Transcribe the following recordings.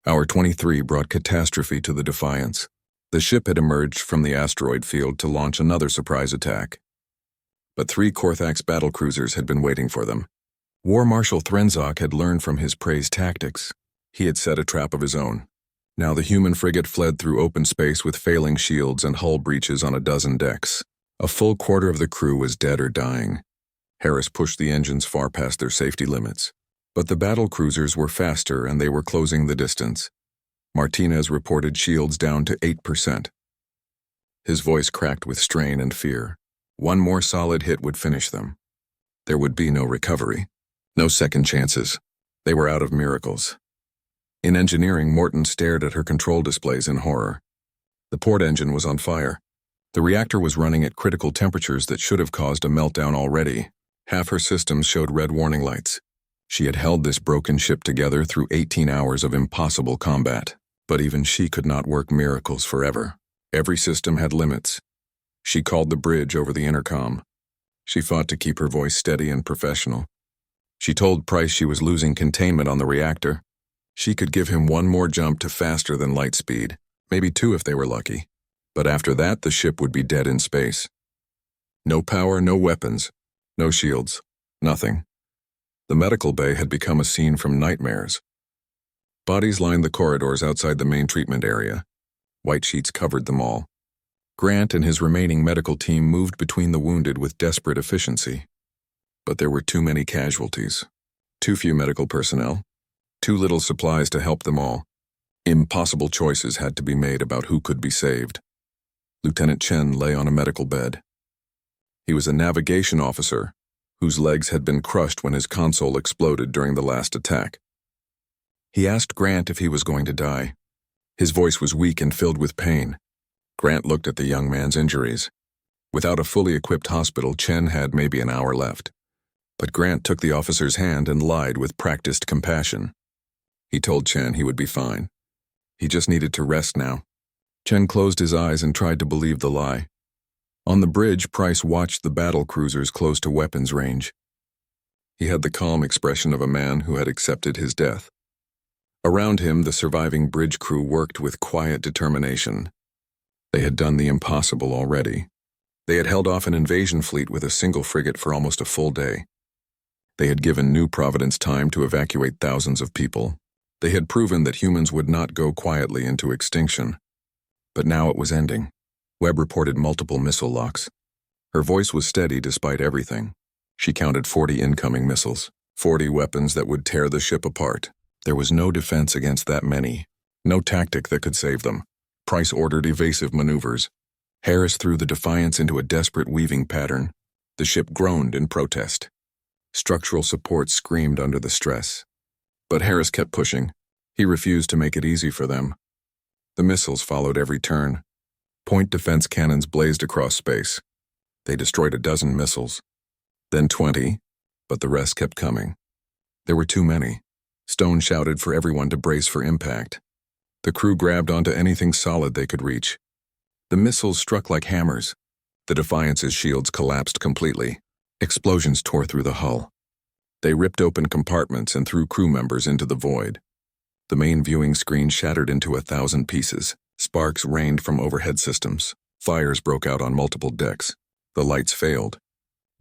Hour 23 brought catastrophe to the Defiance. The ship had emerged from the asteroid field to launch another surprise attack. But 3 Korthax battlecruisers had been waiting for them. War Marshal Threnzok had learned from his prey's tactics. He had set a trap of his own. Now the human frigate fled through open space with failing shields and hull breaches on a dozen decks. A full quarter of the crew was dead or dying. Harris pushed the engines far past their safety limits. But the battle cruisers were faster and they were closing the distance. Martinez reported shields down to 8%. His voice cracked with strain and fear. One more solid hit would finish them. There would be no recovery. No second chances. They were out of miracles. In engineering, Morton stared at her control displays in horror. The port engine was on fire. The reactor was running at critical temperatures that should have caused a meltdown already. Half her systems showed red warning lights. She had held this broken ship together through 18 hours of impossible combat. But even she could not work miracles forever. Every system had limits. She called the bridge over the intercom. She fought to keep her voice steady and professional. She told Price she was losing containment on the reactor. She could give him one more jump to faster than light speed, maybe 2 if they were lucky. But after that, the ship would be dead in space. No power, no weapons, no shields, nothing. The medical bay had become a scene from nightmares. Bodies lined the corridors outside the main treatment area. White sheets covered them all. Grant and his remaining medical team moved between the wounded with desperate efficiency. But there were too many casualties. Too few medical personnel. Too little supplies to help them all. Impossible choices had to be made about who could be saved. Lieutenant Chen lay on a medical bed. He was a navigation officer whose legs had been crushed when his console exploded during the last attack. He asked Grant if he was going to die. His voice was weak and filled with pain. Grant looked at the young man's injuries. Without a fully equipped hospital, Chen had maybe an hour left. But Grant took the officer's hand and lied with practiced compassion. He told Chen he would be fine. He just needed to rest now. Chen closed his eyes and tried to believe the lie. On the bridge, Price watched the battle cruisers close to weapons range. He had the calm expression of a man who had accepted his death. Around him, the surviving bridge crew worked with quiet determination. They had done the impossible already. They had held off an invasion fleet with a single frigate for almost a full day. They had given New Providence time to evacuate thousands of people. They had proven that humans would not go quietly into extinction. But now it was ending. Webb reported multiple missile locks. Her voice was steady despite everything. She counted 40 incoming missiles, 40 weapons that would tear the ship apart. There was no defense against that many, no tactic that could save them. Price ordered evasive maneuvers. Harris threw the Defiance into a desperate weaving pattern. The ship groaned in protest. Structural support screamed under the stress. But Harris kept pushing. He refused to make it easy for them. The missiles followed every turn. Point defense cannons blazed across space. They destroyed a dozen missiles. Then 20, but the rest kept coming. There were too many. Stone shouted for everyone to brace for impact. The crew grabbed onto anything solid they could reach. The missiles struck like hammers. The Defiance's shields collapsed completely. Explosions tore through the hull. They ripped open compartments and threw crew members into the void. The main viewing screen shattered into 1,000 pieces. Sparks rained from overhead systems. Fires broke out on multiple decks. The lights failed.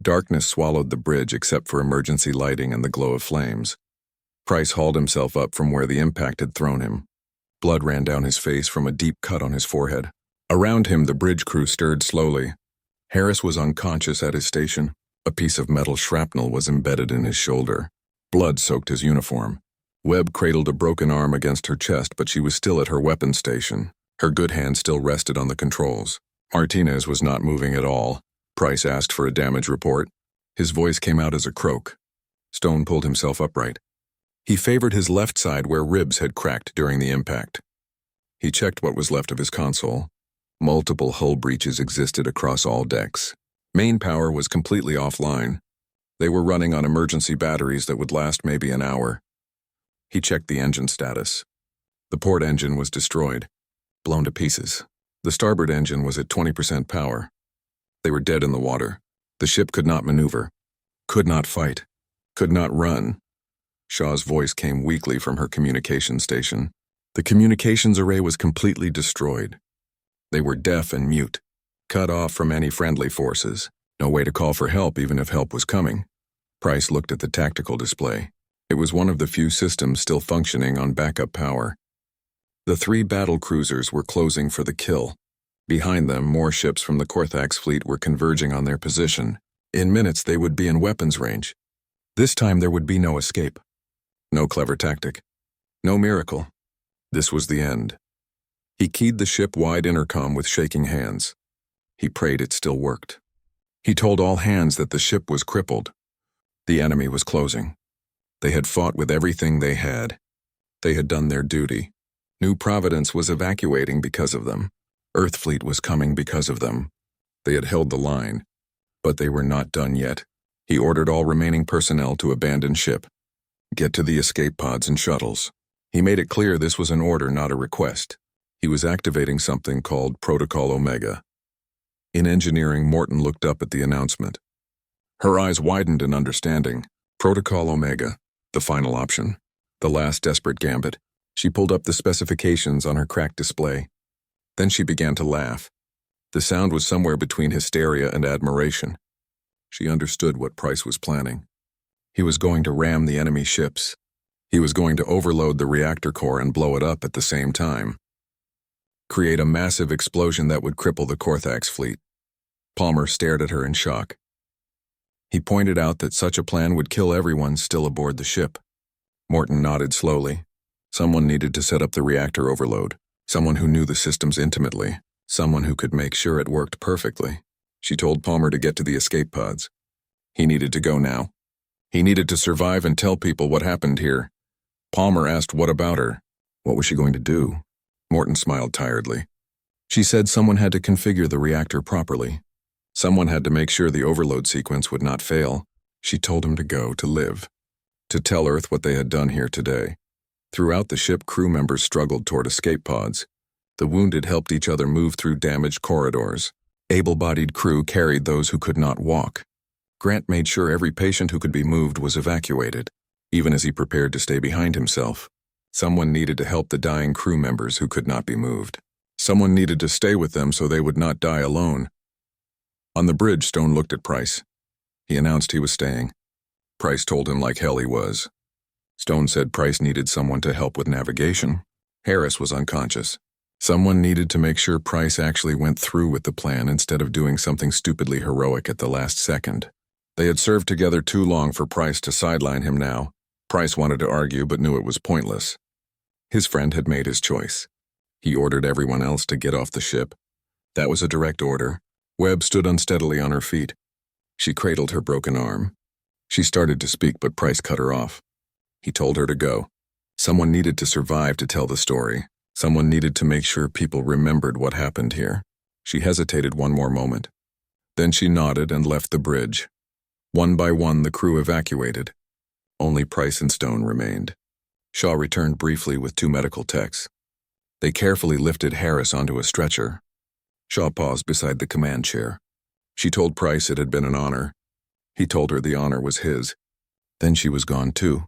Darkness swallowed the bridge except for emergency lighting and the glow of flames. Price hauled himself up from where the impact had thrown him. Blood ran down his face from a deep cut on his forehead. Around him, the bridge crew stirred slowly. Harris was unconscious at his station. A piece of metal shrapnel was embedded in his shoulder. Blood soaked his uniform. Webb cradled a broken arm against her chest, but she was still at her weapons station. Her good hand still rested on the controls. Martinez was not moving at all. Price asked for a damage report. His voice came out as a croak. Stone pulled himself upright. He favored his left side where ribs had cracked during the impact. He checked what was left of his console. Multiple hull breaches existed across all decks. Main power was completely offline. They were running on emergency batteries that would last maybe an hour. He checked the engine status. The port engine was destroyed, blown to pieces. The starboard engine was at 20% power. They were dead in the water. The ship could not maneuver, could not fight, could not run. Shaw's voice came weakly from her communication station. The communications array was completely destroyed. They were deaf and mute, cut off from any friendly forces. No way to call for help even if help was coming. Price looked at the tactical display. It was one of the few systems still functioning on backup power. The 3 battle cruisers were closing for the kill. Behind them, more ships from the Korthax fleet were converging on their position. In minutes, they would be in weapons range. This time, there would be no escape. No clever tactic. No miracle. This was the end. He keyed the ship-wide intercom with shaking hands. He prayed it still worked. He told all hands that the ship was crippled. The enemy was closing. They had fought with everything they had. They had done their duty. New Providence was evacuating because of them. Earth Fleet was coming because of them. They had held the line. But they were not done yet. He ordered all remaining personnel to abandon ship. Get to the escape pods and shuttles. He made it clear this was an order, not a request. He was activating something called Protocol Omega. In engineering, Morton looked up at the announcement. Her eyes widened in understanding. Protocol Omega, the final option. The last desperate gambit. She pulled up the specifications on her cracked display. Then she began to laugh. The sound was somewhere between hysteria and admiration. She understood what Price was planning. He was going to ram the enemy ships. He was going to overload the reactor core and blow it up at the same time. Create a massive explosion that would cripple the Korthax fleet. Palmer stared at her in shock. He pointed out that such a plan would kill everyone still aboard the ship. Morton nodded slowly. Someone needed to set up the reactor overload. Someone who knew the systems intimately. Someone who could make sure it worked perfectly. She told Palmer to get to the escape pods. He needed to go now. He needed to survive and tell people what happened here. Palmer asked what about her. What was she going to do? Morton smiled tiredly. She said someone had to configure the reactor properly. Someone had to make sure the overload sequence would not fail. She told him to go, to live. To tell Earth what they had done here today. Throughout the ship, crew members struggled toward escape pods. The wounded helped each other move through damaged corridors. Able-bodied crew carried those who could not walk. Grant made sure every patient who could be moved was evacuated, even as he prepared to stay behind himself. Someone needed to help the dying crew members who could not be moved. Someone needed to stay with them so they would not die alone. On the bridge, Stone looked at Price. He announced he was staying. Price told him like hell he was. Stone said Price needed someone to help with navigation. Harris was unconscious. Someone needed to make sure Price actually went through with the plan instead of doing something stupidly heroic at the last second. They had served together too long for Price to sideline him now. Price wanted to argue but knew it was pointless. His friend had made his choice. He ordered everyone else to get off the ship. That was a direct order. Webb stood unsteadily on her feet. She cradled her broken arm. She started to speak, but Price cut her off. He told her to go. Someone needed to survive to tell the story. Someone needed to make sure people remembered what happened here. She hesitated one more moment. Then she nodded and left the bridge. One by one, the crew evacuated. Only Price and Stone remained. Shaw returned briefly with 2 medical techs. They carefully lifted Harris onto a stretcher. Shaw paused beside the command chair. She told Price it had been an honor. He told her the honor was his. Then she was gone too.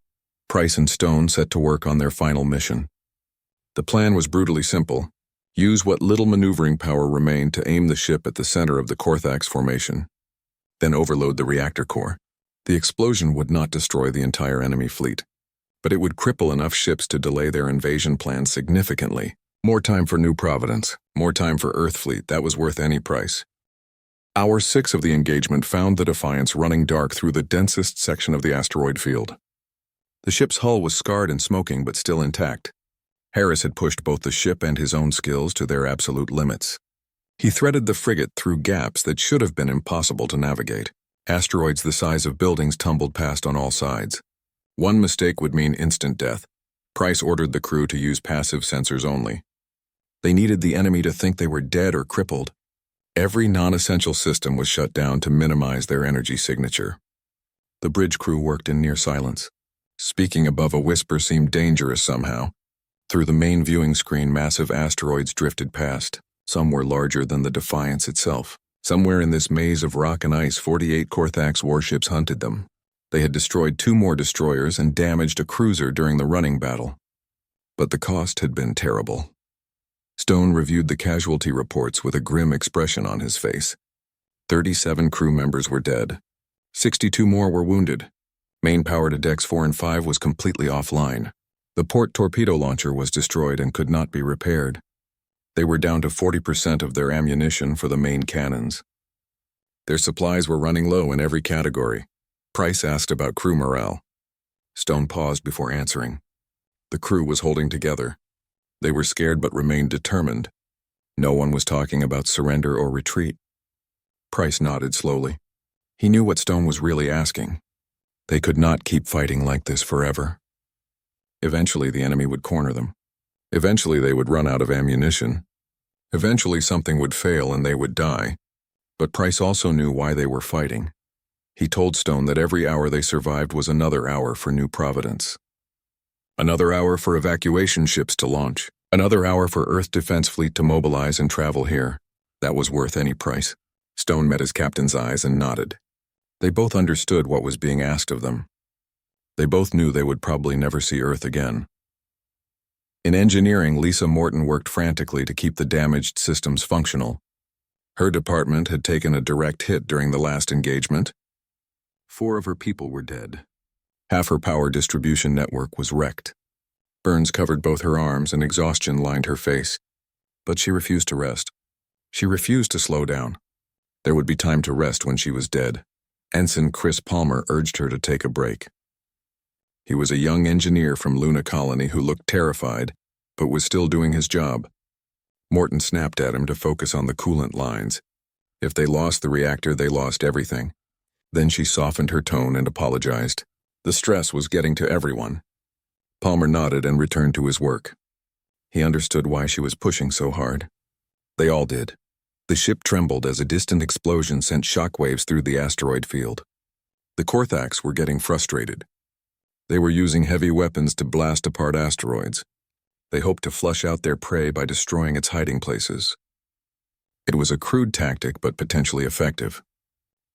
Price and Stone set to work on their final mission. The plan was brutally simple. Use what little maneuvering power remained to aim the ship at the center of the Korthax formation. Then overload the reactor core. The explosion would not destroy the entire enemy fleet, but it would cripple enough ships to delay their invasion plans significantly. More time for New Providence, more time for Earth Fleet, that was worth any price. Hour 6 of the engagement found the Defiance running dark through the densest section of the asteroid field. The ship's hull was scarred and smoking, but still intact. Harris had pushed both the ship and his own skills to their absolute limits. He threaded the frigate through gaps that should have been impossible to navigate. Asteroids the size of buildings tumbled past on all sides. One mistake would mean instant death. Price ordered the crew to use passive sensors only. They needed the enemy to think they were dead or crippled. Every non-essential system was shut down to minimize their energy signature. The bridge crew worked in near silence. Speaking above a whisper seemed dangerous somehow. Through the main viewing screen, massive asteroids drifted past. Some were larger than the Defiance itself. Somewhere in this maze of rock and ice, 48 Korthax warships hunted them. They had destroyed 2 more destroyers and damaged a cruiser during the running battle. But the cost had been terrible. Stone reviewed the casualty reports with a grim expression on his face. 37 crew members were dead. 62 more were wounded. Main power to decks 4 and 5 was completely offline. The port torpedo launcher was destroyed and could not be repaired. They were down to 40% of their ammunition for the main cannons. Their supplies were running low in every category. Price asked about crew morale. Stone paused before answering. The crew was holding together. They were scared but remained determined. No one was talking about surrender or retreat. Price nodded slowly. He knew what Stone was really asking. They could not keep fighting like this forever. Eventually the enemy would corner them. Eventually they would run out of ammunition. Eventually something would fail and they would die. But Price also knew why they were fighting. He told Stone that every hour they survived was another hour for New Providence. Another hour for evacuation ships to launch. Another hour for Earth Defense Fleet to mobilize and travel here. That was worth any price. Stone met his captain's eyes and nodded. They both understood what was being asked of them. They both knew they would probably never see Earth again. In engineering, Lisa Morton worked frantically to keep the damaged systems functional. Her department had taken a direct hit during the last engagement. 4 of her people were dead. Half her power distribution network was wrecked. Burns covered both her arms and exhaustion lined her face. But she refused to rest. She refused to slow down. There would be time to rest when she was dead. Ensign Chris Palmer urged her to take a break. He was a young engineer from Luna Colony who looked terrified, but was still doing his job. Morton snapped at him to focus on the coolant lines. If they lost the reactor, they lost everything. Then she softened her tone and apologized. The stress was getting to everyone. Palmer nodded and returned to his work. He understood why she was pushing so hard. They all did. The ship trembled as a distant explosion sent shockwaves through the asteroid field. The Korthax were getting frustrated. They were using heavy weapons to blast apart asteroids. They hoped to flush out their prey by destroying its hiding places. It was a crude tactic but potentially effective.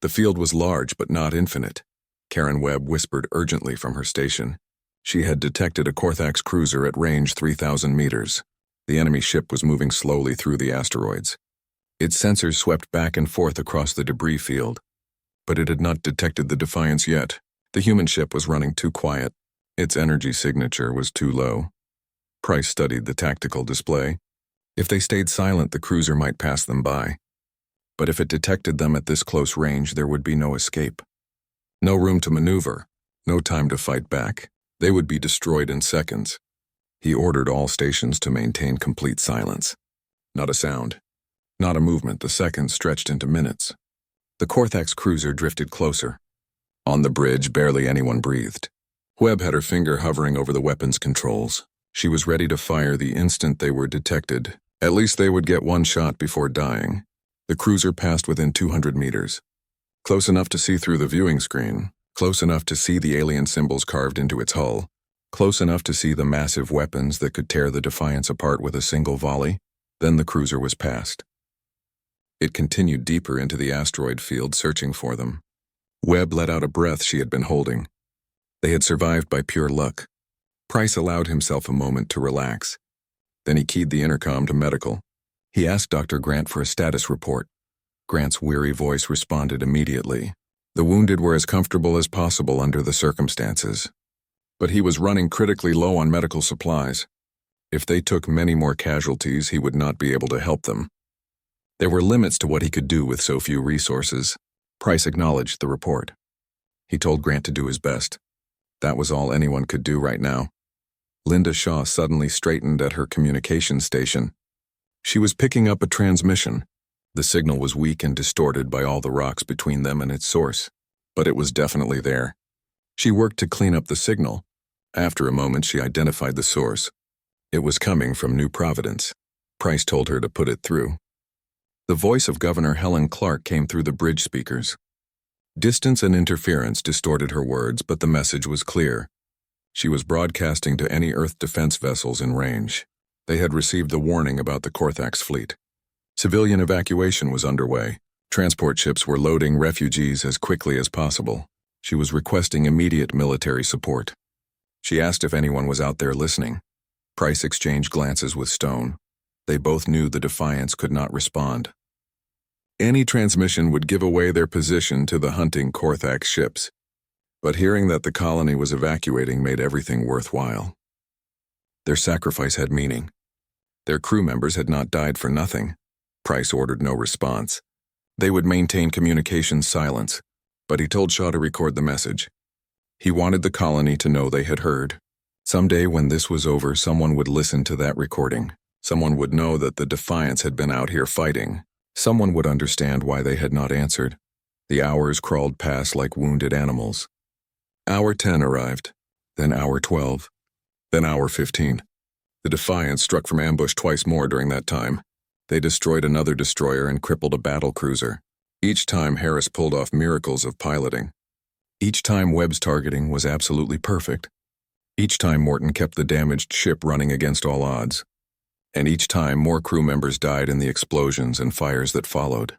The field was large but not infinite. Karen Webb whispered urgently from her station. She had detected a Korthax cruiser at range 3,000 meters. The enemy ship was moving slowly through the asteroids. Its sensors swept back and forth across the debris field. But it had not detected the Defiance yet. The human ship was running too quiet. Its energy signature was too low. Price studied the tactical display. If they stayed silent, the cruiser might pass them by. But if it detected them at this close range, there would be no escape. No room to maneuver, no time to fight back. They would be destroyed in seconds. He ordered all stations to maintain complete silence. Not a sound. Not a movement. The seconds stretched into minutes. The Korthax cruiser drifted closer. On the bridge, barely anyone breathed. Webb had her finger hovering over the weapons controls. She was ready to fire the instant they were detected. At least they would get one shot before dying. The cruiser passed within 200 meters. Close enough to see through the viewing screen. Close enough to see the alien symbols carved into its hull. Close enough to see the massive weapons that could tear the Defiance apart with a single volley. Then the cruiser was passed. It continued deeper into the asteroid field, searching for them. Webb let out a breath she had been holding. They had survived by pure luck. Price allowed himself a moment to relax. Then he keyed the intercom to medical. He asked Dr. Grant for a status report. Grant's weary voice responded immediately. The wounded were as comfortable as possible under the circumstances. But he was running critically low on medical supplies. If they took many more casualties, he would not be able to help them. There were limits to what he could do with so few resources. Price acknowledged the report. He told Grant to do his best. That was all anyone could do right now. Linda Shaw suddenly straightened at her communication station. She was picking up a transmission. The signal was weak and distorted by all the rocks between them and its source, but it was definitely there. She worked to clean up the signal. After a moment, she identified the source. It was coming from New Providence. Price told her to put it through. The voice of Governor Helen Clark came through the bridge speakers. Distance and interference distorted her words, but the message was clear. She was broadcasting to any Earth defense vessels in range. They had received the warning about the Korthax fleet. Civilian evacuation was underway. Transport ships were loading refugees as quickly as possible. She was requesting immediate military support. She asked if anyone was out there listening. Price exchanged glances with Stone. They both knew the Defiance could not respond. Any transmission would give away their position to the hunting Korthax ships, but hearing that the colony was evacuating made everything worthwhile. Their sacrifice had meaning. Their crew members had not died for nothing. Price ordered no response. They would maintain communications silence, but he told Shaw to record the message. He wanted the colony to know they had heard. Someday when this was over, someone would listen to that recording. Someone would know that the Defiance had been out here fighting. Someone would understand why they had not answered. The hours crawled past like wounded animals. Hour 10 arrived, then hour 12, then hour 15. The Defiance struck from ambush twice more during that time. They destroyed another destroyer and crippled a battle cruiser. Each time Harris pulled off miracles of piloting. Each time Webb's targeting was absolutely perfect. Each time Morton kept the damaged ship running against all odds. And each time more crew members died in the explosions and fires that followed.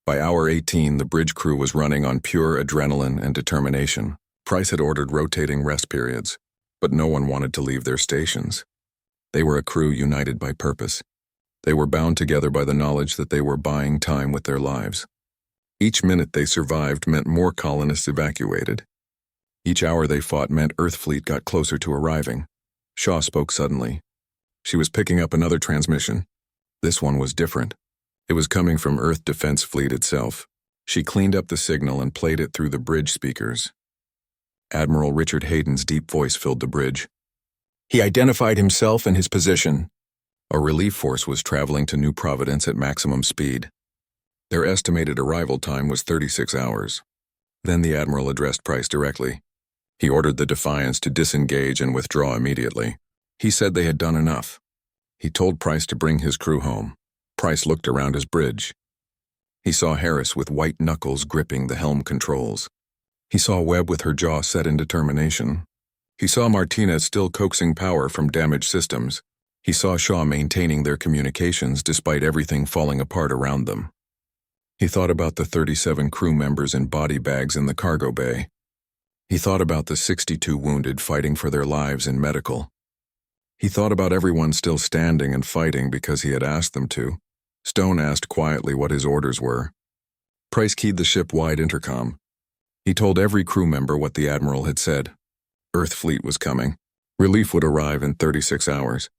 By hour 18, the bridge crew was running on pure adrenaline and determination. Price had ordered rotating rest periods, but no one wanted to leave their stations. They were a crew united by purpose. They were bound together by the knowledge that they were buying time with their lives. Each minute they survived meant more colonists evacuated. Each hour they fought meant Earth fleet got closer to arriving. Shaw spoke suddenly. She was picking up another transmission. This one was different. It was coming from Earth Defense Fleet itself. She cleaned up the signal and played it through the bridge speakers. Admiral Richard Hayden's deep voice filled the bridge. He identified himself and his position. A relief force was traveling to New Providence at maximum speed. Their estimated arrival time was 36 hours. Then the Admiral addressed Price directly. He ordered the Defiance to disengage and withdraw immediately. He said they had done enough. He told Price to bring his crew home. Price looked around his bridge. He saw Harris with white knuckles gripping the helm controls. He saw Webb with her jaw set in determination. He saw Martinez still coaxing power from damaged systems. He saw Shaw maintaining their communications despite everything falling apart around them. He thought about the 37 crew members in body bags in the cargo bay. He thought about the 62 wounded fighting for their lives in medical. He thought about everyone still standing and fighting because he had asked them to. Stone asked quietly what his orders were. Price keyed the ship-wide intercom. He told every crew member what the Admiral had said. Earth fleet was coming. Relief would arrive in 36 hours.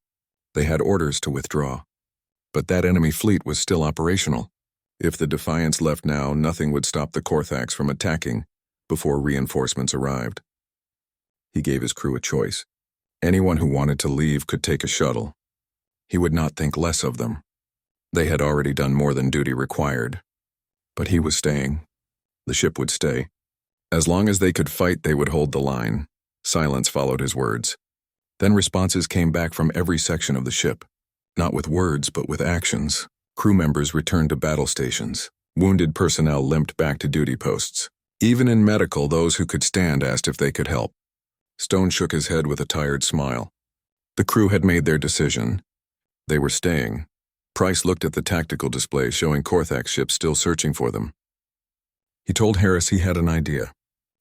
They had orders to withdraw. But that enemy fleet was still operational. If the Defiance left now, nothing would stop the Korthax from attacking before reinforcements arrived. He gave his crew a choice. Anyone who wanted to leave could take a shuttle. He would not think less of them. They had already done more than duty required. But he was staying. The ship would stay. As long as they could fight, they would hold the line. Silence followed his words. Then responses came back from every section of the ship. Not with words, but with actions. Crew members returned to battle stations. Wounded personnel limped back to duty posts. Even in medical, those who could stand asked if they could help. Stone shook his head with a tired smile. The crew had made their decision. They were staying. Price looked at the tactical display showing Korthax ships still searching for them. He told Harris he had an idea.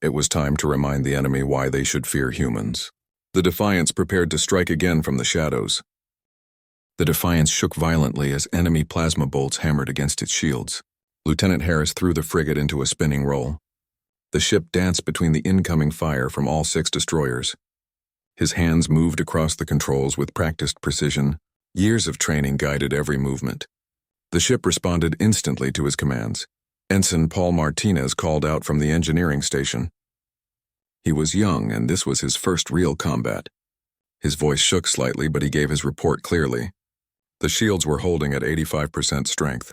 It was time to remind the enemy why they should fear humans. The Defiance prepared to strike again from the shadows. The Defiance shook violently as enemy plasma bolts hammered against its shields. Lieutenant Harris threw the frigate into a spinning roll. The ship danced between the incoming fire from all 6 destroyers. His hands moved across the controls with practiced precision. Years of training guided every movement. The ship responded instantly to his commands. Ensign Paul Martinez called out from the engineering station. He was young, and this was his first real combat. His voice shook slightly, but he gave his report clearly. The shields were holding at 85% strength,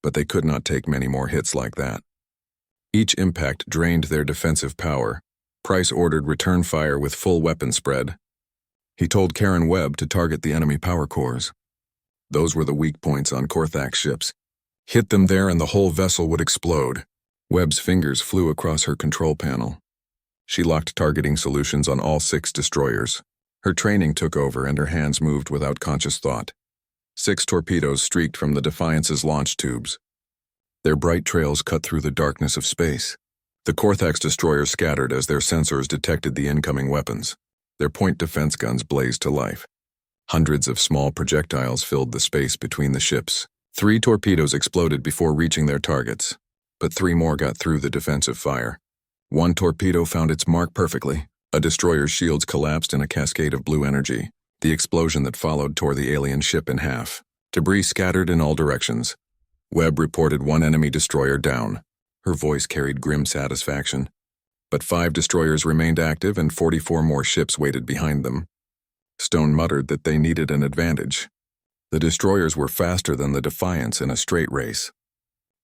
but they could not take many more hits like that. Each impact drained their defensive power. Price ordered return fire with full weapon spread. He told Karen Webb to target the enemy power cores. Those were the weak points on Korthax ships. Hit them there and the whole vessel would explode. Webb's fingers flew across her control panel. She locked targeting solutions on all 6 destroyers. Her training took over and her hands moved without conscious thought. 6 torpedoes streaked from the Defiance's launch tubes. Their bright trails cut through the darkness of space. The Korthax destroyers scattered as their sensors detected the incoming weapons. Their point defense guns blazed to life. Hundreds of small projectiles filled the space between the ships. 3 torpedoes exploded before reaching their targets, but 3 more got through the defensive fire. 1 torpedo found its mark perfectly. A destroyer's shields collapsed in a cascade of blue energy. The explosion that followed tore the alien ship in half. Debris scattered in all directions. Webb reported 1 enemy destroyer down. Her voice carried grim satisfaction. But 5 destroyers remained active and 44 more ships waited behind them. Stone muttered that they needed an advantage. The destroyers were faster than the Defiance in a straight race.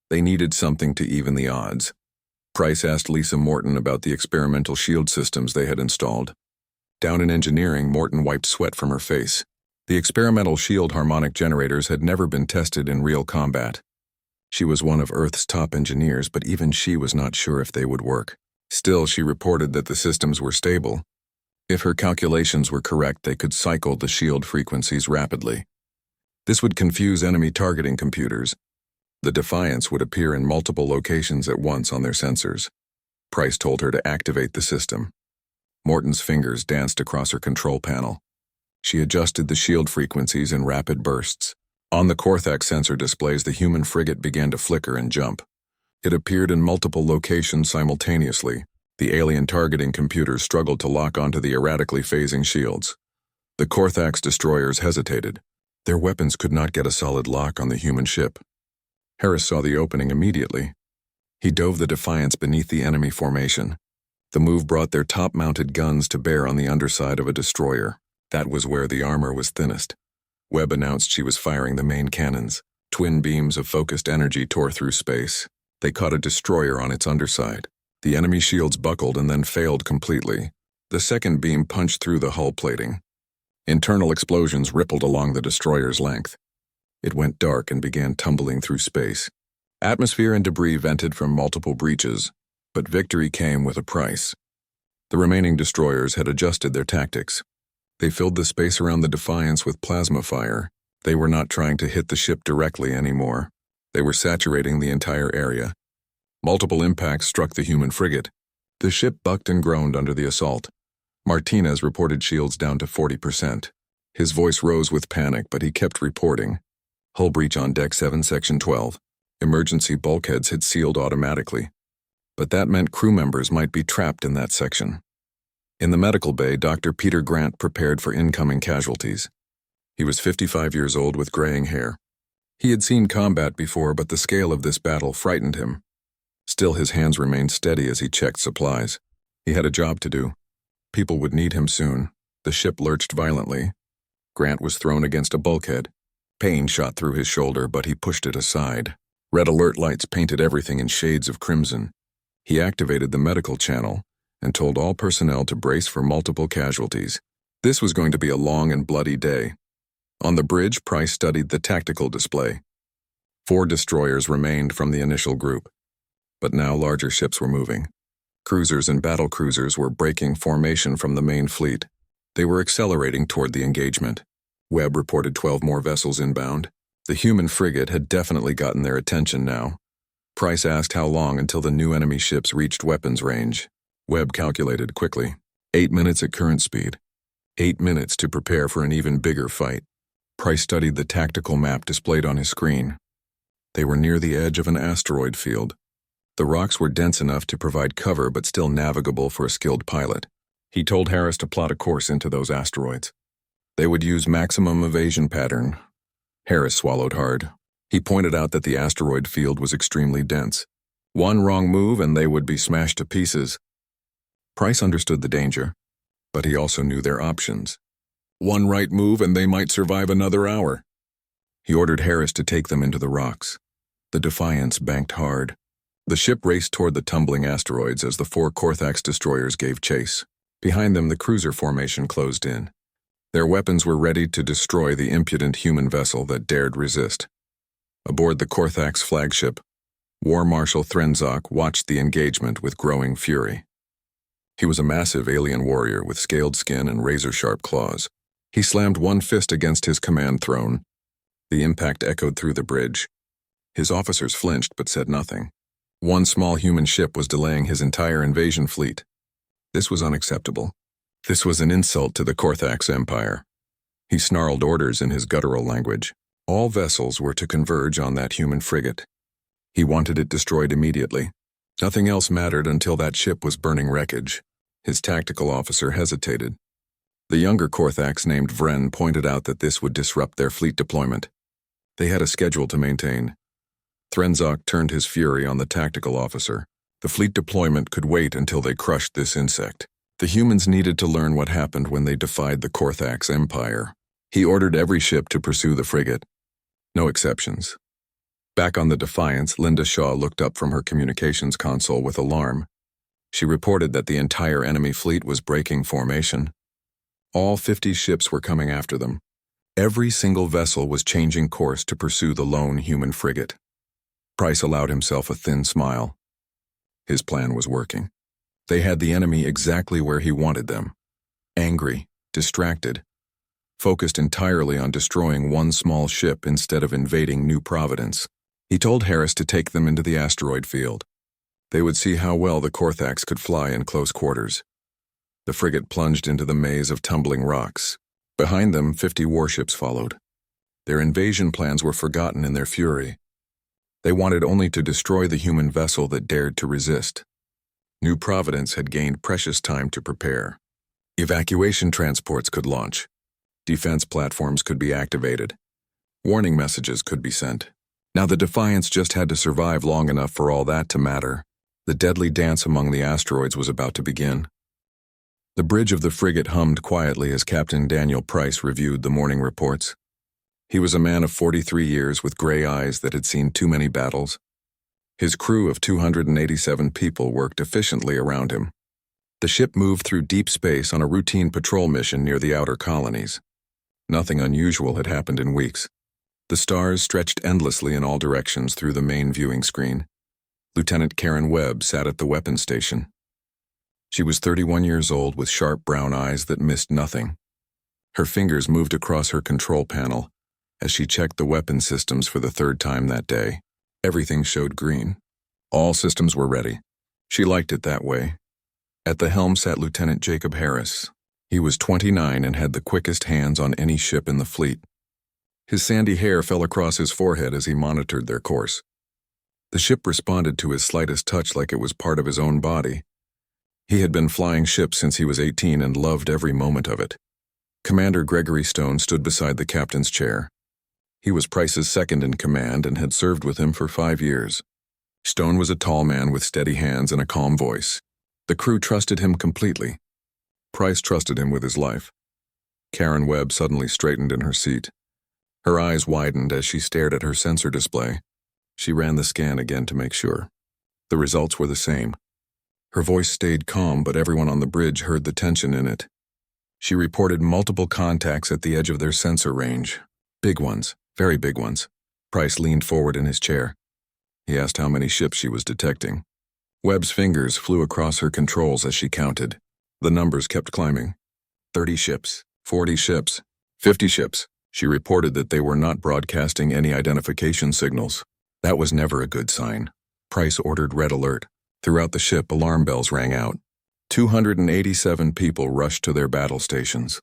They needed something to even the odds. Price asked Lisa Morton about the experimental shield systems they had installed. Down in engineering, Morton wiped sweat from her face. The experimental shield harmonic generators had never been tested in real combat. She was one of Earth's top engineers, but even she was not sure if they would work. Still, she reported that the systems were stable. If her calculations were correct, they could cycle the shield frequencies rapidly. This would confuse enemy targeting computers. The Defiance would appear in multiple locations at once on their sensors. Price told her to activate the system. Morton's fingers danced across her control panel. She adjusted the shield frequencies in rapid bursts. On the Korthax sensor displays, the human frigate began to flicker and jump. It appeared in multiple locations simultaneously. The alien targeting computers struggled to lock onto the erratically phasing shields. The Korthax destroyers hesitated. Their weapons could not get a solid lock on the human ship. Harris saw the opening immediately. He dove the Defiance beneath the enemy formation. The move brought their top-mounted guns to bear on the underside of a destroyer. That was where the armor was thinnest. Webb announced she was firing the main cannons. Twin beams of focused energy tore through space. They caught a destroyer on its underside. The enemy shields buckled and then failed completely. The second beam punched through the hull plating. Internal explosions rippled along the destroyer's length. It went dark and began tumbling through space. Atmosphere and debris vented from multiple breaches, but victory came with a price. The remaining destroyers had adjusted their tactics. They filled the space around the Defiance with plasma fire. They were not trying to hit the ship directly anymore. They were saturating the entire area. Multiple impacts struck the human frigate. The ship bucked and groaned under the assault. Martinez reported shields down to 40%. His voice rose with panic, but he kept reporting. Hull breach on Deck 7, Section 12. Emergency bulkheads had sealed automatically. But that meant crew members might be trapped in that section. In the medical bay, Dr. Peter Grant prepared for incoming casualties. He was 55 years old with graying hair. He had seen combat before, but the scale of this battle frightened him. Still, his hands remained steady as he checked supplies. He had a job to do. People would need him soon. The ship lurched violently. Grant was thrown against a bulkhead. Pain shot through his shoulder, but he pushed it aside. Red alert lights painted everything in shades of crimson. He activated the medical channel and told all personnel to brace for multiple casualties. This was going to be a long and bloody day. On the bridge, Price studied the tactical display. 4 destroyers remained from the initial group, but now larger ships were moving. Cruisers and battle cruisers were breaking formation from the main fleet. They were accelerating toward the engagement. Webb reported 12 more vessels inbound. The human frigate had definitely gotten their attention now. Price asked how long until the new enemy ships reached weapons range. Webb calculated quickly. 8 minutes at current speed. 8 minutes to prepare for an even bigger fight. Price studied the tactical map displayed on his screen. They were near the edge of an asteroid field. The rocks were dense enough to provide cover but still navigable for a skilled pilot. He told Harris to plot a course into those asteroids. They would use maximum evasion pattern. Harris swallowed hard. He pointed out that the asteroid field was extremely dense. One wrong move and they would be smashed to pieces. Price understood the danger, but he also knew their options. One right move and they might survive another hour. He ordered Harris to take them into the rocks. The Defiance banked hard. The ship raced toward the tumbling asteroids as the 4 Korthax destroyers gave chase. Behind them, the cruiser formation closed in. Their weapons were ready to destroy the impudent human vessel that dared resist. Aboard the Korthax flagship, War Marshal Threnzok watched the engagement with growing fury. He was a massive alien warrior with scaled skin and razor-sharp claws. He slammed one fist against his command throne. The impact echoed through the bridge. His officers flinched but said nothing. One small human ship was delaying his entire invasion fleet. This was unacceptable. This was an insult to the Korthax Empire. He snarled orders in his guttural language. All vessels were to converge on that human frigate. He wanted it destroyed immediately. Nothing else mattered until that ship was burning wreckage. His tactical officer hesitated. The younger Korthax named Vren pointed out that this would disrupt their fleet deployment. They had a schedule to maintain. Threnzok turned his fury on the tactical officer. The fleet deployment could wait until they crushed this insect. The humans needed to learn what happened when they defied the Korthax Empire. He ordered every ship to pursue the frigate. No exceptions. Back on the Defiance, Linda Shaw looked up from her communications console with alarm. She reported that the entire enemy fleet was breaking formation. All 50 ships were coming after them. Every single vessel was changing course to pursue the lone human frigate. Price allowed himself a thin smile. His plan was working. They had the enemy exactly where he wanted them. Angry, distracted, focused entirely on destroying one small ship instead of invading New Providence. He told Harris to take them into the asteroid field. They would see how well the Korthax could fly in close quarters. The frigate plunged into the maze of tumbling rocks. Behind them, 50 warships followed. Their invasion plans were forgotten in their fury. They wanted only to destroy the human vessel that dared to resist. New Providence had gained precious time to prepare. Evacuation transports could launch. Defense platforms could be activated. Warning messages could be sent. Now the Defiance just had to survive long enough for all that to matter. The deadly dance among the asteroids was about to begin. The bridge of the frigate hummed quietly as Captain Daniel Price reviewed the morning reports. He was a man of 43 years with gray eyes that had seen too many battles. His crew of 287 people worked efficiently around him. The ship moved through deep space on a routine patrol mission near the outer colonies. Nothing unusual had happened in weeks. The stars stretched endlessly in all directions through the main viewing screen. Lieutenant Karen Webb sat at the weapons station. She was 31 years old with sharp brown eyes that missed nothing. Her fingers moved across her control panel as she checked the weapon systems for the third time that day. Everything showed green. All systems were ready. She liked it that way. At the helm sat Lieutenant Jacob Harris. He was 29 and had the quickest hands on any ship in the fleet. His sandy hair fell across his forehead as he monitored their course. The ship responded to his slightest touch like it was part of his own body. He had been flying ships since he was 18 and loved every moment of it. Commander Gregory Stone stood beside the captain's chair. He was Price's second in command and had served with him for 5 years. Stone was a tall man with steady hands and a calm voice. The crew trusted him completely. Price trusted him with his life. Karen Webb suddenly straightened in her seat. Her eyes widened as she stared at her sensor display. She ran the scan again to make sure. The results were the same. Her voice stayed calm, but everyone on the bridge heard the tension in it. She reported multiple contacts at the edge of their sensor range. Big ones, very big ones. Price leaned forward in his chair. He asked how many ships she was detecting. Webb's fingers flew across her controls as she counted. The numbers kept climbing. 30 ships, 40 ships, 50 ships. She reported that they were not broadcasting any identification signals. That was never a good sign. Price ordered red alert. Throughout the ship, alarm bells rang out. 287 people rushed to their battle stations.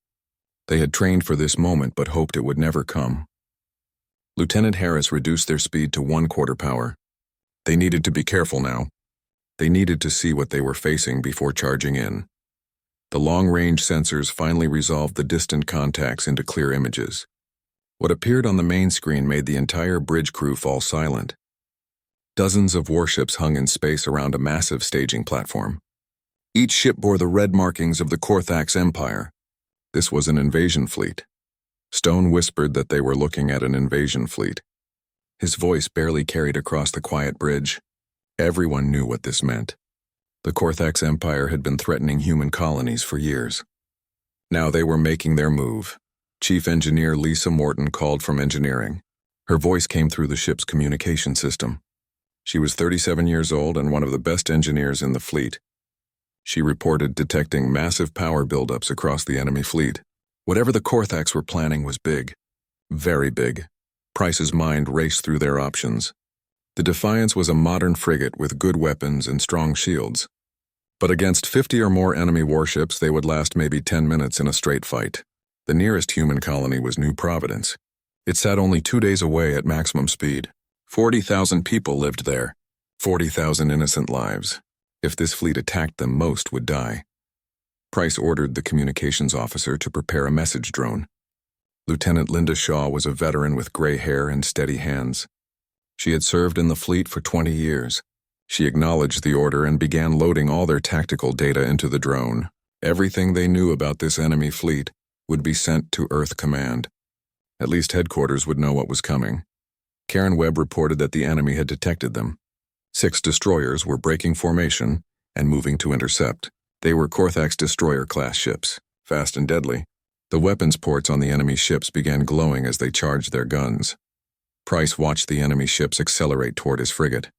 They had trained for this moment but hoped it would never come. Lieutenant Harris reduced their speed to 1/4 power. They needed to be careful now. They needed to see what they were facing before charging in. The long-range sensors finally resolved the distant contacts into clear images. What appeared on the main screen made the entire bridge crew fall silent. Dozens of warships hung in space around a massive staging platform. Each ship bore the red markings of the Korthax Empire. This was an invasion fleet. Stone whispered that they were looking at an invasion fleet. His voice barely carried across the quiet bridge. Everyone knew what this meant. The Korthax Empire had been threatening human colonies for years. Now they were making their move. Chief Engineer Lisa Morton called from engineering. Her voice came through the ship's communication system. She was 37 years old and one of the best engineers in the fleet. She reported detecting massive power buildups across the enemy fleet. Whatever the Korthax were planning was big. Very big. Price's mind raced through their options. The Defiance was a modern frigate with good weapons and strong shields. But against 50 or more enemy warships, they would last maybe 10 minutes in a straight fight. The nearest human colony was New Providence. It sat only 2 days away at maximum speed. 40,000 people lived there. 40,000 innocent lives. If this fleet attacked them, most would die. Price ordered the communications officer to prepare a message drone. Lieutenant Linda Shaw was a veteran with gray hair and steady hands. She had served in the fleet for 20 years. She acknowledged the order and began loading all their tactical data into the drone. Everything they knew about this enemy fleet would be sent to Earth Command. At least headquarters would know what was coming. Karen Webb reported that the enemy had detected them. 6 destroyers were breaking formation and moving to intercept. They were Korthax destroyer-class ships, fast and deadly. The weapons ports on the enemy ships began glowing as they charged their guns. Price watched the enemy ships accelerate toward his frigate.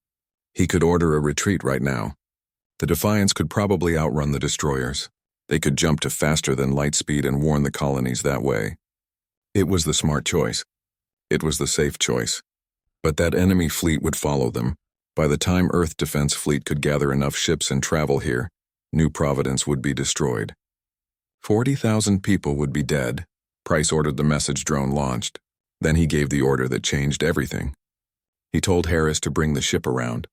He could order a retreat right now. The Defiance could probably outrun the destroyers. They could jump to faster than light speed and warn the colonies that way. It was the smart choice. It was the safe choice. But that enemy fleet would follow them. By the time Earth Defense Fleet could gather enough ships and travel here, New Providence would be destroyed. 40,000 people would be dead. Price ordered the message drone launched. Then he gave the order that changed everything. He told Harris to bring the ship around.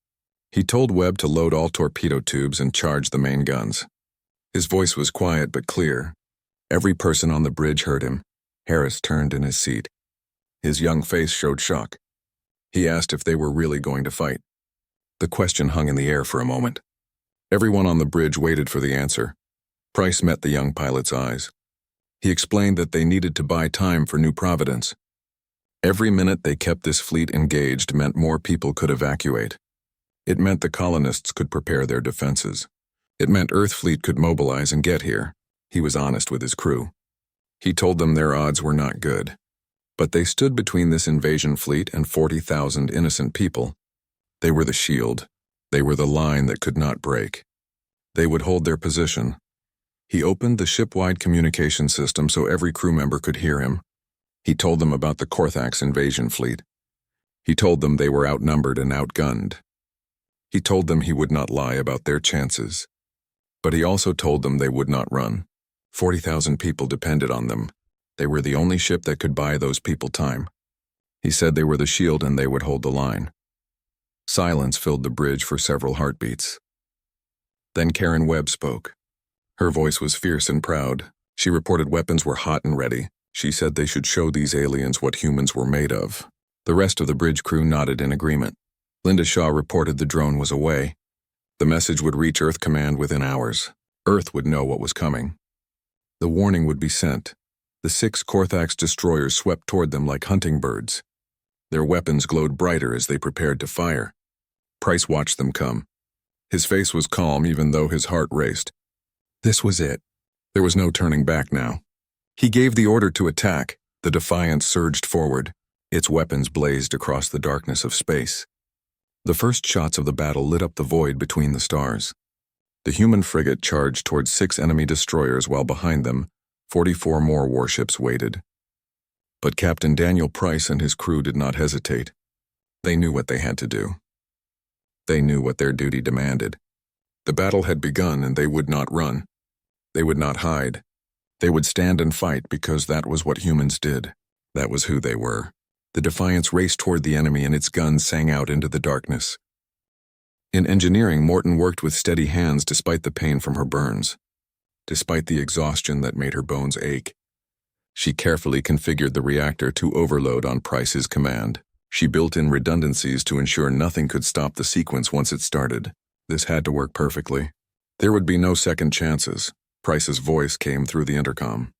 He told Webb to load all torpedo tubes and charge the main guns. His voice was quiet but clear. Every person on the bridge heard him. Harris turned in his seat. His young face showed shock. He asked if they were really going to fight. The question hung in the air for a moment. Everyone on the bridge waited for the answer. Price met the young pilot's eyes. He explained that they needed to buy time for New Providence. Every minute they kept this fleet engaged meant more people could evacuate. It meant the colonists could prepare their defenses. It meant Earth Fleet could mobilize and get here. He was honest with his crew. He told them their odds were not good. But they stood between this invasion fleet and 40,000 innocent people. They were the shield. They were the line that could not break. They would hold their position. He opened the ship-wide communication system so every crew member could hear him. He told them about the Korthax invasion fleet. He told them they were outnumbered and outgunned. He told them he would not lie about their chances. But he also told them they would not run. 40,000 people depended on them. They were the only ship that could buy those people time. He said they were the shield and they would hold the line. Silence filled the bridge for several heartbeats. Then Karen Webb spoke. Her voice was fierce and proud. She reported weapons were hot and ready. She said they should show these aliens what humans were made of. The rest of the bridge crew nodded in agreement. Linda Shaw reported the drone was away. The message would reach Earth Command within hours. Earth would know what was coming. The warning would be sent. The 6 Korthax destroyers swept toward them like hunting birds. Their weapons glowed brighter as they prepared to fire. Price watched them come. His face was calm even though his heart raced. This was it. There was no turning back now. He gave the order to attack. The Defiance surged forward. Its weapons blazed across the darkness of space. The first shots of the battle lit up the void between the stars. The human frigate charged towards 6 enemy destroyers while behind them, 44 more warships waited. But Captain Daniel Price and his crew did not hesitate. They knew what they had to do. They knew what their duty demanded. The battle had begun and they would not run. They would not hide. They would stand and fight because that was what humans did. That was who they were. The Defiance raced toward the enemy and its guns sang out into the darkness. In engineering, Morton worked with steady hands despite the pain from her burns. Despite the exhaustion that made her bones ache. She carefully configured the reactor to overload on Price's command. She built in redundancies to ensure nothing could stop the sequence once it started. This had to work perfectly. There would be no second chances. Price's voice came through the intercom.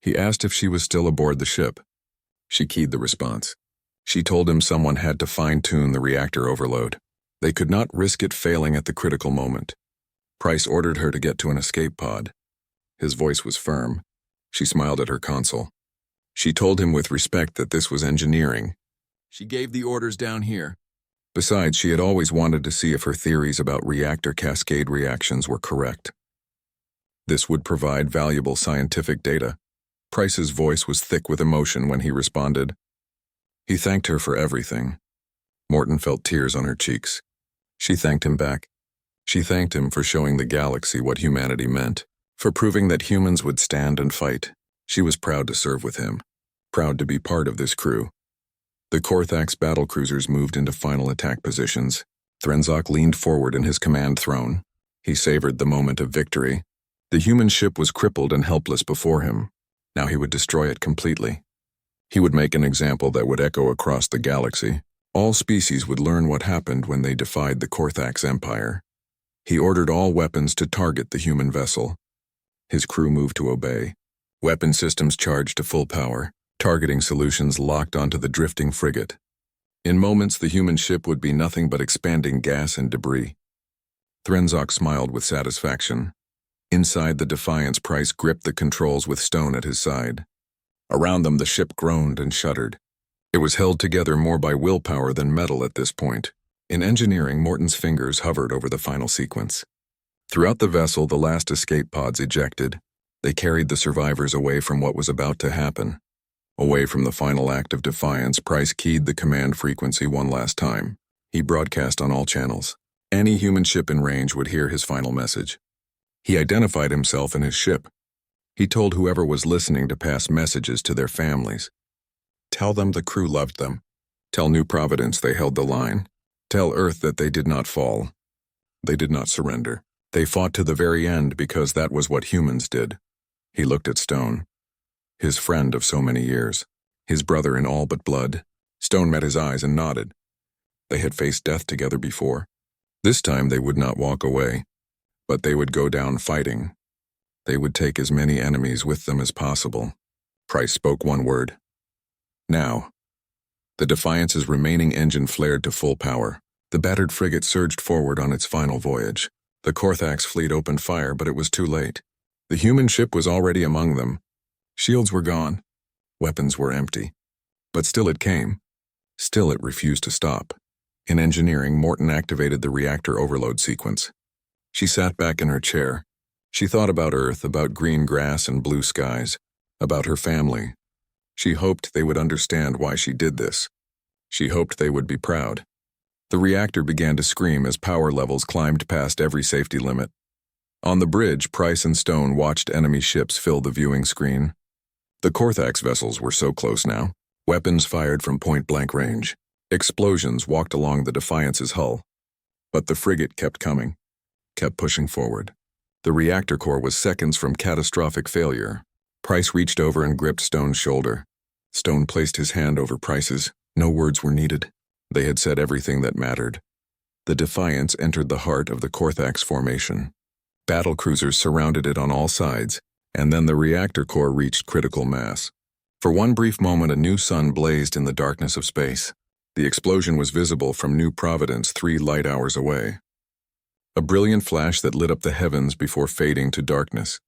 He asked if she was still aboard the ship. She keyed the response. She told him someone had to fine-tune the reactor overload. They could not risk it failing at the critical moment. Price ordered her to get to an escape pod. His voice was firm. She smiled at her console. She told him with respect that this was engineering. She gave the orders down here. Besides, she had always wanted to see if her theories about reactor cascade reactions were correct. This would provide valuable scientific data. Price's voice was thick with emotion when he responded. He thanked her for everything. Morton felt tears on her cheeks. She thanked him back. She thanked him for showing the galaxy what humanity meant, for proving that humans would stand and fight, She was proud to serve with him, proud to be part of this crew. The Korthax battlecruisers moved into final attack positions. Threnzok leaned forward in his command throne. He savored the moment of victory. The human ship was crippled and helpless before him. Now he would destroy it completely. He would make an example that would echo across the galaxy. All species would learn what happened when they defied the Korthax Empire. He ordered all weapons to target the human vessel. His crew moved to obey. Weapon systems charged to full power. Targeting solutions locked onto the drifting frigate. In moments, the human ship would be nothing but expanding gas and debris. Threnzok smiled with satisfaction. Inside the Defiance, Price gripped the controls with Stone at his side. Around them, the ship groaned and shuddered. It was held together more by willpower than metal at this point. In engineering, Morton's fingers hovered over the final sequence. Throughout the vessel, the last escape pods ejected. They carried the survivors away from what was about to happen. Away from the final act of defiance, Price keyed the command frequency one last time. He broadcast on all channels. Any human ship in range would hear his final message. He identified himself and his ship. He told whoever was listening to pass messages to their families. Tell them the crew loved them. Tell New Providence they held the line. Tell Earth that they did not fall. They did not surrender. They fought to the very end because that was what humans did. He looked at Stone. His friend of so many years, his brother in all but blood. Stone met his eyes and nodded. They had faced death together before. This time they would not walk away, but they would go down fighting. They would take as many enemies with them as possible. Price spoke one word. Now. The Defiance's remaining engine flared to full power. The battered frigate surged forward on its final voyage. The Korthax fleet opened fire, but it was too late. The human ship was already among them. Shields were gone. Weapons were empty. But still it came. Still it refused to stop. In engineering, Morton activated the reactor overload sequence. She sat back in her chair. She thought about Earth, about green grass and blue skies, about her family. She hoped they would understand why she did this. She hoped they would be proud. The reactor began to scream as power levels climbed past every safety limit. On the bridge, Price and Stone watched enemy ships fill the viewing screen. The Korthax vessels were so close now. Weapons fired from point-blank range. Explosions walked along the Defiance's hull. But the frigate kept coming, kept pushing forward. The reactor core was seconds from catastrophic failure. Price reached over and gripped Stone's shoulder. Stone placed his hand over Price's. No words were needed. They had said everything that mattered. The Defiance entered the heart of the Korthax formation. Battle cruisers surrounded it on all sides, and then the reactor core reached critical mass. For one brief moment, a new sun blazed in the darkness of space. The explosion was visible from New Providence 3 light hours away. A brilliant flash that lit up the heavens before fading to darkness.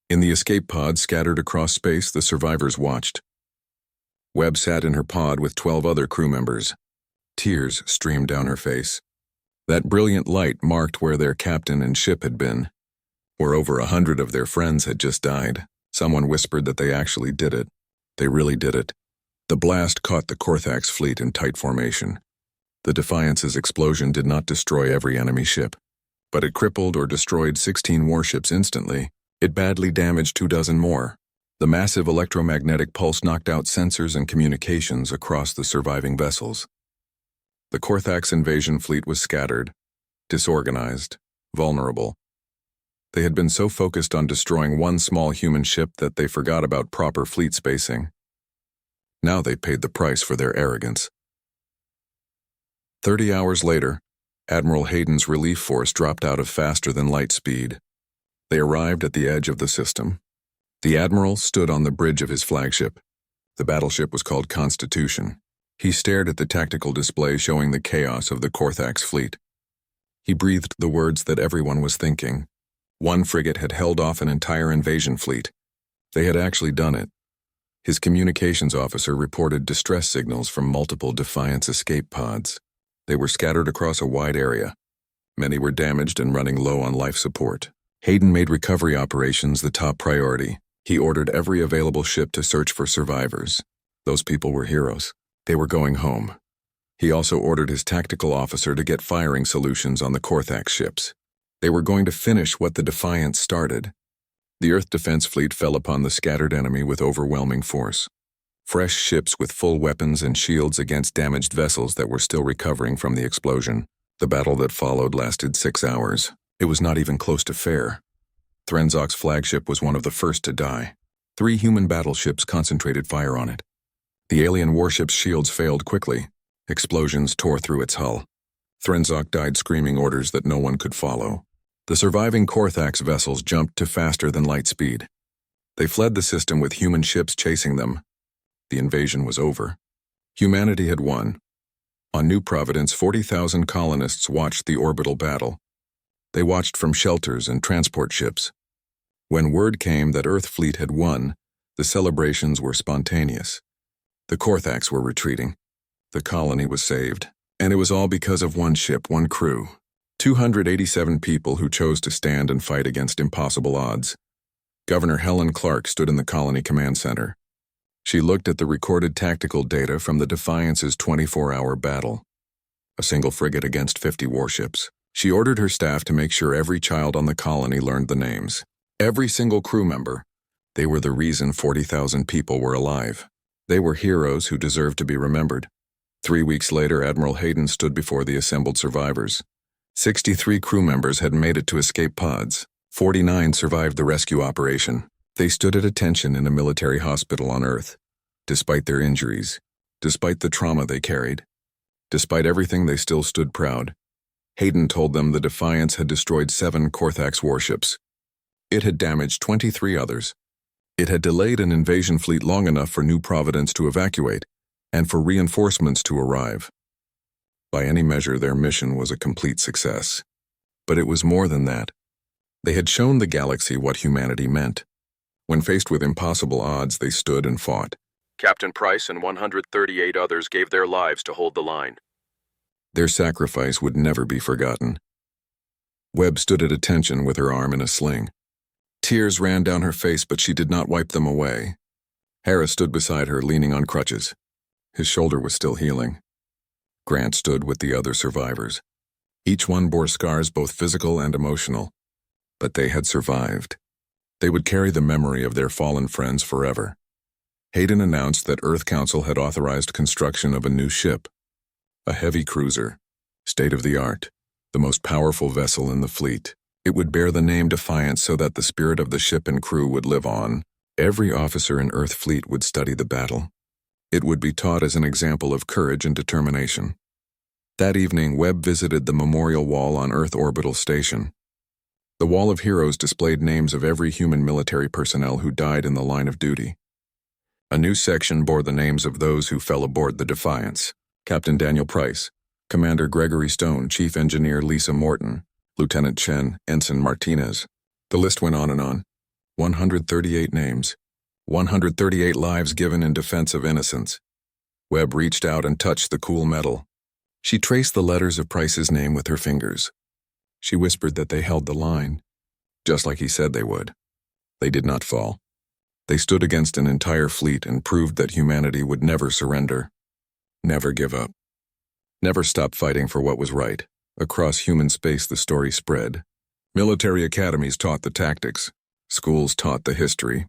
In the escape pod scattered across space, the survivors watched. Webb sat in her pod with 12 other crew members. Tears streamed down her face. That brilliant light marked where their captain and ship had been, where over 100 of their friends had just died. Someone whispered that they actually did it. They really did it. The blast caught the Korthax fleet in tight formation. The Defiance's explosion did not destroy every enemy ship, but it crippled or destroyed 16 warships instantly. It badly damaged 24 more. The massive electromagnetic pulse knocked out sensors and communications across the surviving vessels. The Korthax invasion fleet was scattered, disorganized, vulnerable. They had been so focused on destroying one small human ship that they forgot about proper fleet spacing. Now they paid the price for their arrogance. 30 hours later, Admiral Hayden's relief force dropped out of faster-than-light speed. They arrived at the edge of the system. The Admiral stood on the bridge of his flagship. The battleship was called Constitution. He stared at the tactical display showing the chaos of the Korthax fleet. He breathed the words that everyone was thinking. One frigate had held off an entire invasion fleet. They had actually done it. His communications officer reported distress signals from multiple Defiance escape pods. They were scattered across a wide area. Many were damaged and running low on life support. Hayden made recovery operations the top priority. He ordered every available ship to search for survivors. Those people were heroes. They were going home. He also ordered his tactical officer to get firing solutions on the Korthax ships. They were going to finish what the Defiance started. The Earth Defense Fleet fell upon the scattered enemy with overwhelming force. Fresh ships with full weapons and shields against damaged vessels that were still recovering from the explosion. The battle that followed lasted 6 hours. It was not even close to fair. Threnzok's flagship was one of the first to die. 3 human battleships concentrated fire on it. The alien warship's shields failed quickly. Explosions tore through its hull. Threnzok died screaming orders that no one could follow. The surviving Korthax vessels jumped to faster than light speed. They fled the system with human ships chasing them. The invasion was over. Humanity had won. On New Providence, 40,000 colonists watched the orbital battle. They watched from shelters and transport ships. When word came that Earth Fleet had won, the celebrations were spontaneous. The Korthax were retreating. The colony was saved. And it was all because of one ship, one crew. 287 people who chose to stand and fight against impossible odds. Governor Helen Clark stood in the colony command center. She looked at the recorded tactical data from the Defiance's 24-hour battle. A single frigate against 50 warships. She ordered her staff to make sure every child on the colony learned the names. Every single crew member. They were the reason 40,000 people were alive. They were heroes who deserved to be remembered. 3 weeks later, Admiral Hayden stood before the assembled survivors. 63 crew members had made it to escape pods. 49 survived the rescue operation. They stood at attention in a military hospital on Earth. Despite their injuries, despite the trauma they carried, despite everything, they still stood proud. Hayden told them the Defiance had destroyed 7 Korthax warships. It had damaged 23 others. It had delayed an invasion fleet long enough for New Providence to evacuate and for reinforcements to arrive. By any measure, their mission was a complete success. But it was more than that. They had shown the galaxy what humanity meant. When faced with impossible odds, they stood and fought. Captain Price and 138 others gave their lives to hold the line. Their sacrifice would never be forgotten. Webb stood at attention with her arm in a sling. Tears ran down her face, but she did not wipe them away. Harris stood beside her, leaning on crutches. His shoulder was still healing. Grant stood with the other survivors. Each one bore scars, both physical and emotional. But they had survived. They would carry the memory of their fallen friends forever. Hayden announced that Earth Council had authorized construction of a new ship. A heavy cruiser, state-of-the-art, the most powerful vessel in the fleet. It would bear the name Defiance so that the spirit of the ship and crew would live on. Every officer in Earth Fleet would study the battle. It would be taught as an example of courage and determination. That evening, Webb visited the memorial wall on Earth Orbital Station. The Wall of Heroes displayed names of every human military personnel who died in the line of duty. A new section bore the names of those who fell aboard the Defiance. Captain Daniel Price, Commander Gregory Stone, Chief Engineer Lisa Morton, Lieutenant Chen, Ensign Martinez. The list went on and on. 138 names. 138 lives given in defense of innocence. Webb reached out and touched the cool metal. She traced the letters of Price's name with her fingers. She whispered that they held the line, just like he said they would. They did not fall. They stood against an entire fleet and proved that humanity would never surrender, never give up, never stop fighting for what was right. Across human space, the story spread. Military academies taught the tactics. Schools taught the history.